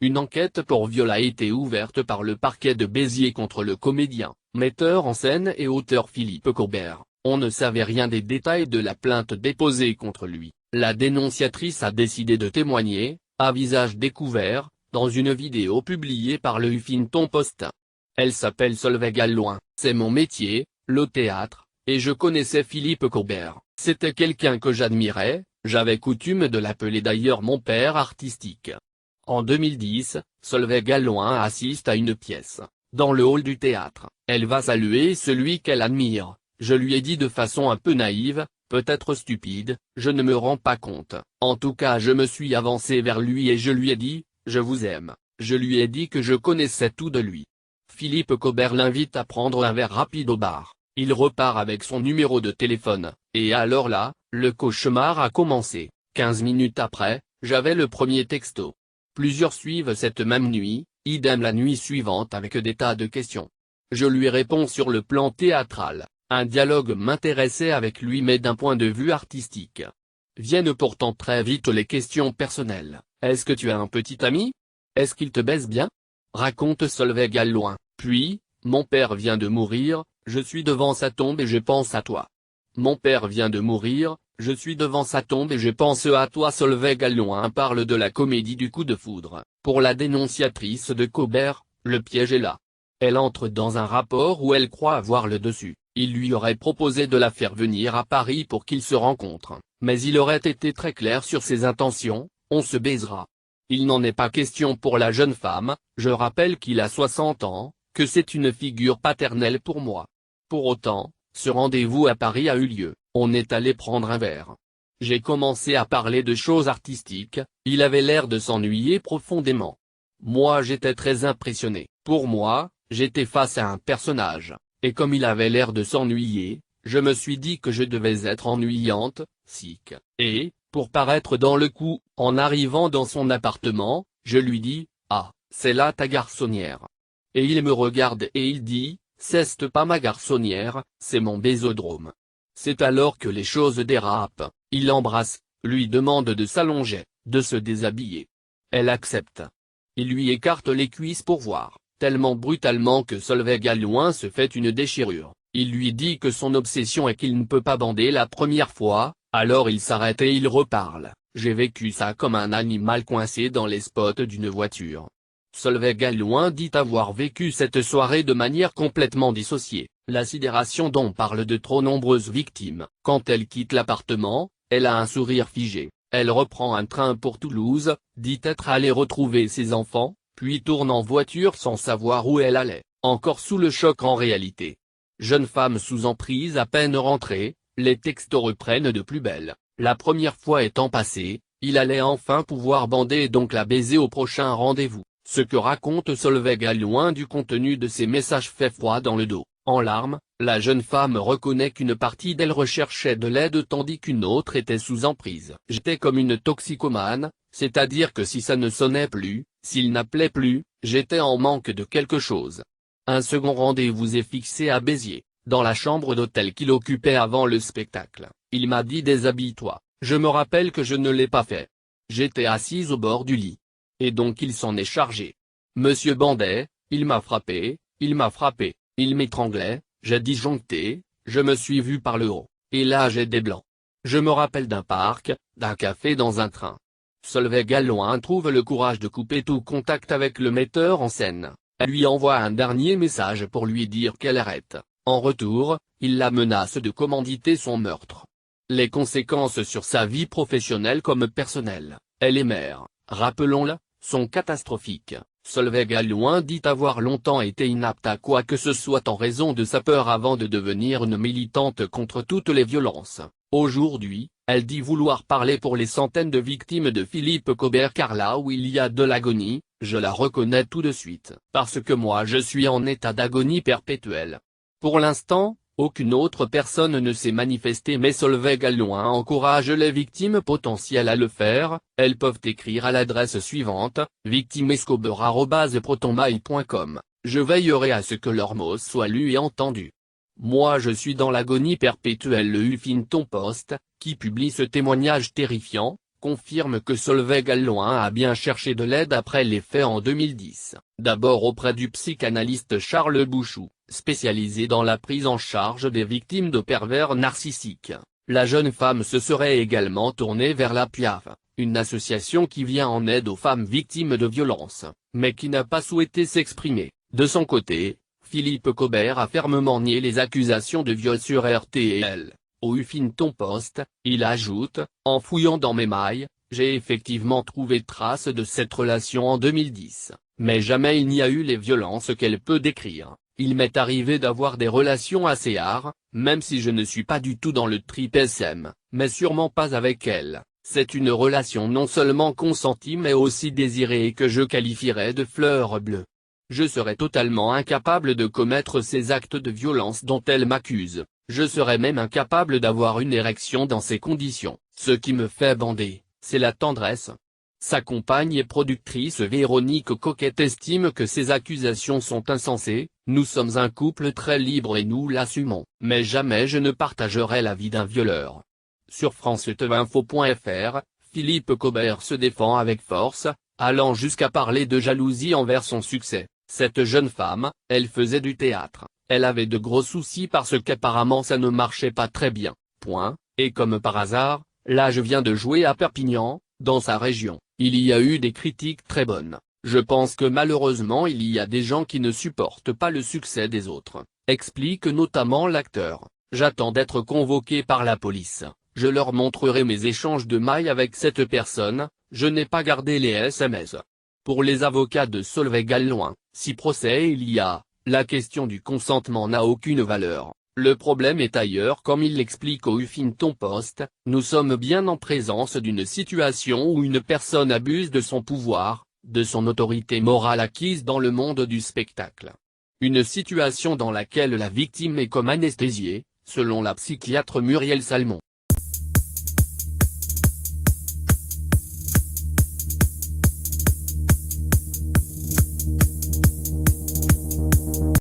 Une enquête pour viol a été ouverte par le parquet de Béziers contre le comédien, metteur en scène et auteur Philippe Cobert. On ne savait rien des détails de la plainte déposée contre lui. La dénonciatrice a décidé de témoigner, à visage découvert, dans une vidéo publiée par le Huffington Post. Elle s'appelle Solveig Alloin. C'est mon métier, le théâtre, et je connaissais Philippe Cobert. C'était quelqu'un que j'admirais, j'avais coutume de l'appeler d'ailleurs mon père artistique. En 2010, Solveig Alloin assiste à une pièce, dans le hall du théâtre. Elle va saluer celui qu'elle admire. Je lui ai dit de façon un peu naïve, peut-être stupide, je ne me rends pas compte. En tout cas je me suis avancé vers lui et je lui ai dit, je vous aime. Je lui ai dit que je connaissais tout de lui. Philippe Cobert l'invite à prendre un verre rapide au bar. Il repart avec son numéro de téléphone, et alors là, le cauchemar a commencé. 15 minutes après, j'avais le premier texto. Plusieurs suivent cette même nuit, idem la nuit suivante avec des tas de questions. Je lui réponds sur le plan théâtral. Un dialogue m'intéressait avec lui mais d'un point de vue artistique. Viennent pourtant très vite les questions personnelles. Est-ce que tu as un petit ami? Est-ce qu'il te baise bien? Raconte Solveig Alloin. Puis, mon père vient de mourir, je suis devant sa tombe et je pense à toi. Mon père vient de mourir, je suis devant sa tombe et je pense à toi. Solveig Alloin parle de la comédie du coup de foudre. Pour la dénonciatrice de Cobert, le piège est là. Elle entre dans un rapport où elle croit avoir le dessus. Il lui aurait proposé de la faire venir à Paris pour qu'ils se rencontrent, mais il aurait été très clair sur ses intentions, on se baisera. Il n'en est pas question pour la jeune femme, je rappelle qu'il a 60 ans, que c'est une figure paternelle pour moi. Pour autant, ce rendez-vous à Paris a eu lieu, on est allé prendre un verre. J'ai commencé à parler de choses artistiques, il avait l'air de s'ennuyer profondément. Moi j'étais très impressionné. Pour moi, j'étais face à un personnage. Et comme il avait l'air de s'ennuyer, je me suis dit que je devais être ennuyante, sick. Et, pour paraître dans le coup, en arrivant dans son appartement, je lui dis, « Ah, c'est là ta garçonnière. » Et il me regarde et il dit, « C'est pas ma garçonnière, c'est mon bésodrome. » C'est alors que les choses dérapent, il l'embrasse, lui demande de s'allonger, de se déshabiller. Elle accepte. Il lui écarte les cuisses pour voir. Tellement brutalement que Solveig Alloin se fait une déchirure. Il lui dit que son obsession est qu'il ne peut pas bander la première fois, alors il s'arrête et il reparle. J'ai vécu ça comme un animal coincé dans les spots d'une voiture. Solveig Alloin dit avoir vécu cette soirée de manière complètement dissociée. La sidération dont parlent de trop nombreuses victimes. Quand elle quitte l'appartement, elle a un sourire figé. Elle reprend un train pour Toulouse, dit être allée retrouver ses enfants, puis tourne en voiture sans savoir où elle allait, encore sous le choc en réalité. Jeune femme sous emprise à peine rentrée, les textos reprennent de plus belle. La première fois étant passée, il allait enfin pouvoir bander et donc la baiser au prochain rendez-vous. Ce que raconte Solveig Alloin du contenu de ses messages fait froid dans le dos. En larmes, la jeune femme reconnaît qu'une partie d'elle recherchait de l'aide tandis qu'une autre était sous emprise. J'étais comme une toxicomane, c'est-à-dire que si ça ne sonnait plus, s'il n'appelait plus, j'étais en manque de quelque chose. Un second rendez-vous est fixé à Béziers, dans la chambre d'hôtel qu'il occupait avant le spectacle. Il m'a dit déshabille-toi. Je me rappelle que je ne l'ai pas fait. J'étais assise au bord du lit. Et donc il s'en est chargé. Monsieur bandait, il m'a frappé, il m'étranglait, j'ai disjoncté, je me suis vu par le haut, et là j'ai des blancs. Je me rappelle d'un parc, d'un café dans un train. Solveig Alloin trouve le courage de couper tout contact avec le metteur en scène. Elle lui envoie un dernier message pour lui dire qu'elle arrête. En retour, il la menace de commanditer son meurtre. Les conséquences sur sa vie professionnelle comme personnelle, elle est mère, rappelons-le, sont catastrophiques. Solveig Alloin dit avoir longtemps été inapte à quoi que ce soit en raison de sa peur avant de devenir une militante contre toutes les violences. Aujourd'hui, elle dit vouloir parler pour les centaines de victimes de Philippe Cobert car là où il y a de l'agonie, je la reconnais tout de suite. Parce que moi je suis en état d'agonie perpétuelle. Pour l'instant, aucune autre personne ne s'est manifestée mais Solveig Alloin encourage les victimes potentielles à le faire. Elles peuvent écrire à l'adresse suivante, victimescober@protonmail.com. Je veillerai à ce que leurs mots soient lus et entendus. Moi je suis dans l'agonie perpétuelle. Le Huffington Post, qui publie ce témoignage terrifiant, confirme que Solveig Alloin a bien cherché de l'aide après les faits en 2010, d'abord auprès du psychanalyste Charles Bouchou, spécialisé dans la prise en charge des victimes de pervers narcissiques. La jeune femme se serait également tournée vers la PIAF, une association qui vient en aide aux femmes victimes de violences, mais qui n'a pas souhaité s'exprimer. De son côté, Philippe Cobert a fermement nié les accusations de viol sur RTL. Au Huffington Post, il ajoute, en fouillant dans mes mailles, j'ai effectivement trouvé trace de cette relation en 2010, mais jamais il n'y a eu les violences qu'elle peut décrire. Il m'est arrivé d'avoir des relations assez rares, même si je ne suis pas du tout dans le trip SM, mais sûrement pas avec elle. C'est une relation non seulement consentie mais aussi désirée et que je qualifierais de fleur bleue. Je serais totalement incapable de commettre ces actes de violence dont elle m'accuse. Je serais même incapable d'avoir une érection dans ces conditions. Ce qui me fait bander, c'est la tendresse. Sa compagne et productrice Véronique Coquette estime que ces accusations sont insensées. Nous sommes un couple très libre et nous l'assumons. Mais jamais je ne partagerai la vie d'un violeur. Sur FranceTVinfo.fr, Philippe Cobert se défend avec force, allant jusqu'à parler de jalousie envers son succès. Cette jeune femme, elle faisait du théâtre. Elle avait de gros soucis parce qu'apparemment ça ne marchait pas très bien. Point. Et comme par hasard, là je viens de jouer à Perpignan, dans sa région. Il y a eu des critiques très bonnes. Je pense que malheureusement il y a des gens qui ne supportent pas le succès des autres. Explique notamment l'acteur. J'attends d'être convoqué par la police. Je leur montrerai mes échanges de mails avec cette personne. Je n'ai pas gardé les SMS. Pour les avocats de Solveig Alloin, si procès il y a, la question du consentement n'a aucune valeur. Le problème est ailleurs comme il l'explique au Huffington Post, nous sommes bien en présence d'une situation où une personne abuse de son pouvoir, de son autorité morale acquise dans le monde du spectacle. Une situation dans laquelle la victime est comme anesthésiée, selon la psychiatre Muriel Salmon.